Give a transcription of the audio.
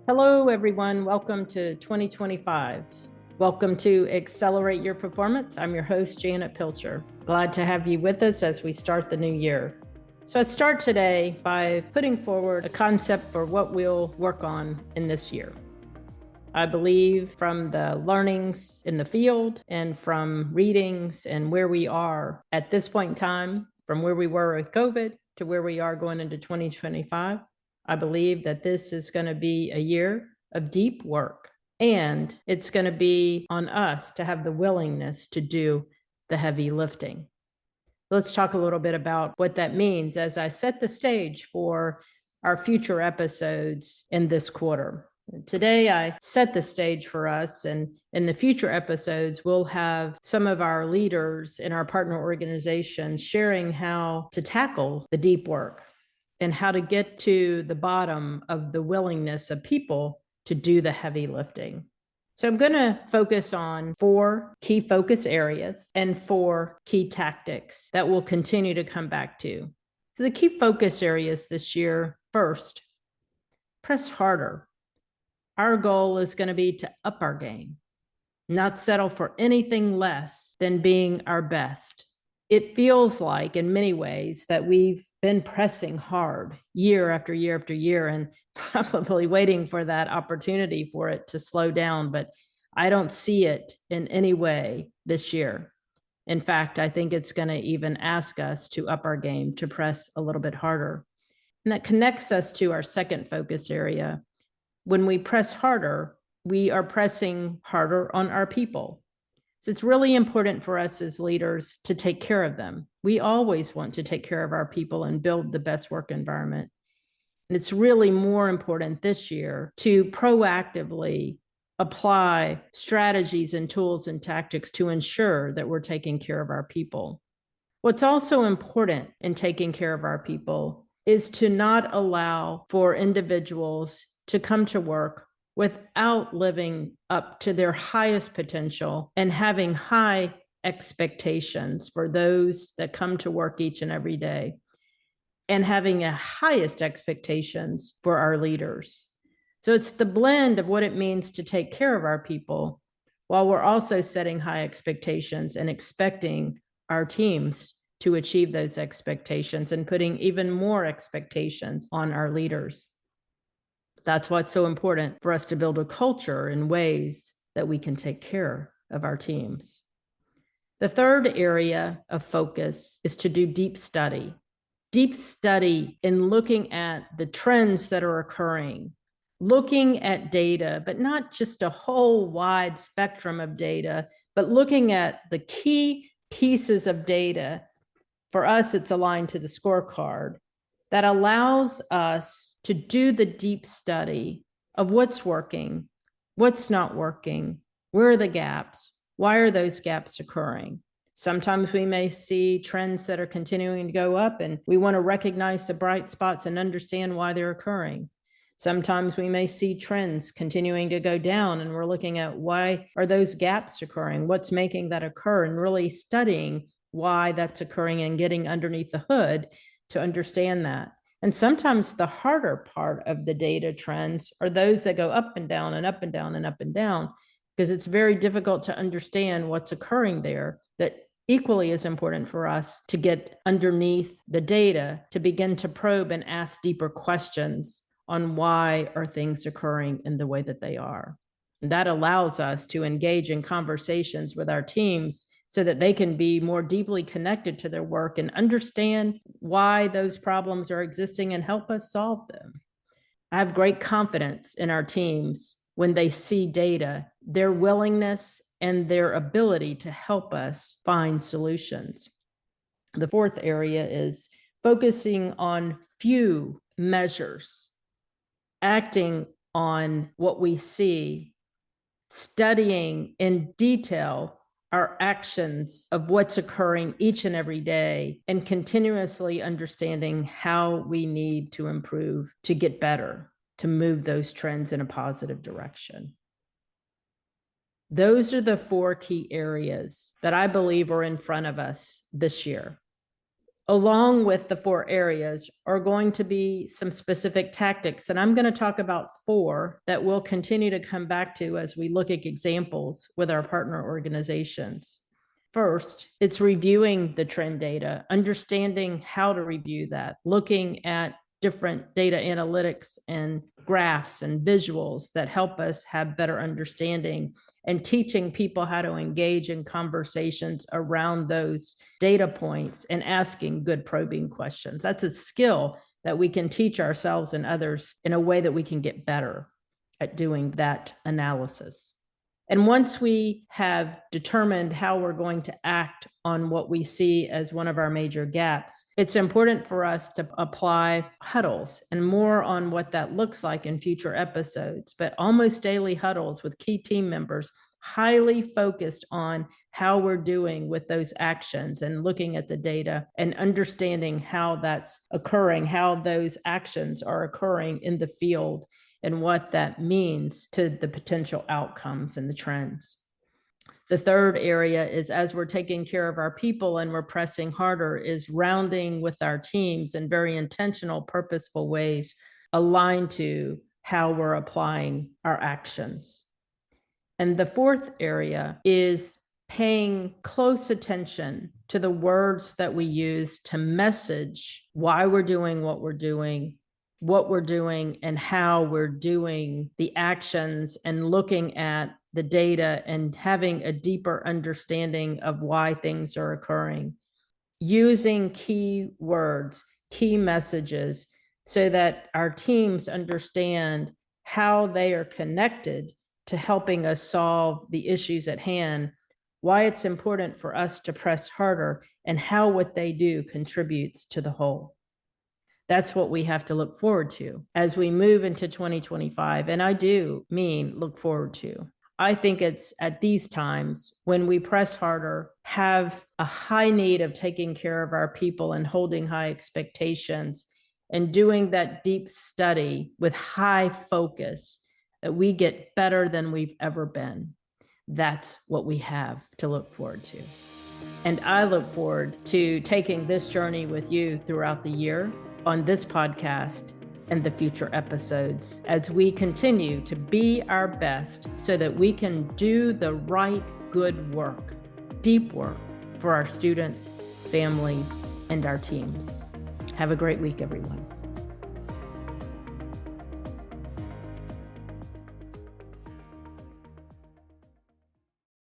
Hello, everyone. Welcome to 2025. Welcome to Accelerate Your Performance. I'm your host, Janet Pilcher. Glad to have you with us as we start the new year. So I start today by putting forward a concept for what we'll work on in this year. I believe from the learnings in the field and from readings and where we are at this point in time, from where we were with COVID to where we are going into 2025, I believe that this is going to be a year of deep work, and it's going to be on us to have the willingness to do the heavy lifting. Let's talk a little bit about what that means as I set the stage for our future episodes in this quarter. Today, I set the stage for us, and in the future episodes, we'll have some of our leaders in our partner organization sharing how to tackle the deep work and how to get to the bottom of the willingness of people to do the heavy lifting. So I'm going to focus on 4 key focus areas and 4 key tactics that we'll continue to come back to. So the key focus areas this year, first, press harder. Our goal is going to be to up our game, not settle for anything less than being our best. It feels like in many ways that we've been pressing hard year after year after year and probably waiting for that opportunity for it to slow down, but I don't see it in any way this year. In fact, I think it's going to even ask us to up our game, to press a little bit harder. And that connects us to our second focus area. When we press harder, we are pressing harder on our people. So it's really important for us as leaders to take care of them. We always want to take care of our people and build the best work environment. And it's really more important this year to proactively apply strategies and tools and tactics to ensure that we're taking care of our people. What's also important in taking care of our people is to not allow for individuals to come to work without living up to their highest potential and having high expectations for those that come to work each and every day, and having a highest expectations for our leaders. So it's the blend of what it means to take care of our people while we're also setting high expectations and expecting our teams to achieve those expectations and putting even more expectations on our leaders. That's why it's so important for us to build a culture in ways that we can take care of our teams. The third area of focus is to do deep study in looking at the trends that are occurring, looking at data, but not just a whole wide spectrum of data, but looking at the key pieces of data. For us, it's aligned to the scorecard that allows us to do the deep study of what's working, what's not working, where are the gaps, why are those gaps occurring. Sometimes we may see trends that are continuing to go up, and we want to recognize the bright spots and understand why they're occurring. Sometimes we may see trends continuing to go down, and we're looking at why are those gaps occurring, what's making that occur, and really studying why that's occurring and getting underneath the hood to understand that. And sometimes the harder part of the data trends are those that go up and down and up and down and up and down, because it's very difficult to understand what's occurring there. That equally is important for us to get underneath the data to begin to probe and ask deeper questions on why are things occurring in the way that they are. And that allows us to engage in conversations with our teams so that they can be more deeply connected to their work and understand why those problems are existing and help us solve them. I have great confidence in our teams when they see data, their willingness and their ability to help us find solutions. The fourth area is focusing on few measures, acting on what we see, studying in detail our actions of what's occurring each and every day, and continuously understanding how we need to improve to get better, to move those trends in a positive direction. Those are the 4 key areas that I believe are in front of us this year. Along with the 4 areas are going to be some specific tactics. And I'm going to talk about 4 that we'll continue to come back to as we look at examples with our partner organizations. First, it's reviewing the trend data, understanding how to review that, looking at different data analytics and graphs and visuals that help us have better understanding, and teaching people how to engage in conversations around those data points and asking good probing questions. That's a skill that we can teach ourselves and others in a way that we can get better at doing that analysis. And once we have determined how we're going to act on what we see as one of our major gaps, it's important for us to apply huddles, and more on what that looks like in future episodes, but almost daily huddles with key team members, highly focused on how we're doing with those actions and looking at the data and understanding how that's occurring, how those actions are occurring in the field, and what that means to the potential outcomes and the trends. The third area is, as we're taking care of our people and we're pressing harder, is rounding with our teams in very intentional, purposeful ways aligned to how we're applying our actions. And the fourth area is paying close attention to the words that we use to message why we're doing what we're doing, and how we're doing the actions, and looking at the data and having a deeper understanding of why things are occurring. Using key words, key messages, so that our teams understand how they are connected to helping us solve the issues at hand, why it's important for us to press harder, and how what they do contributes to the whole. That's what we have to look forward to as we move into 2025. And I do mean look forward to. I think it's at these times when we press harder, have a high need of taking care of our people and holding high expectations and doing that deep study with high focus, that we get better than we've ever been. That's what we have to look forward to. And I look forward to taking this journey with you throughout the year on this podcast and the future episodes, as we continue to be our best so that we can do the right, good work, deep work for our students, families, and our teams. Have a great week, everyone.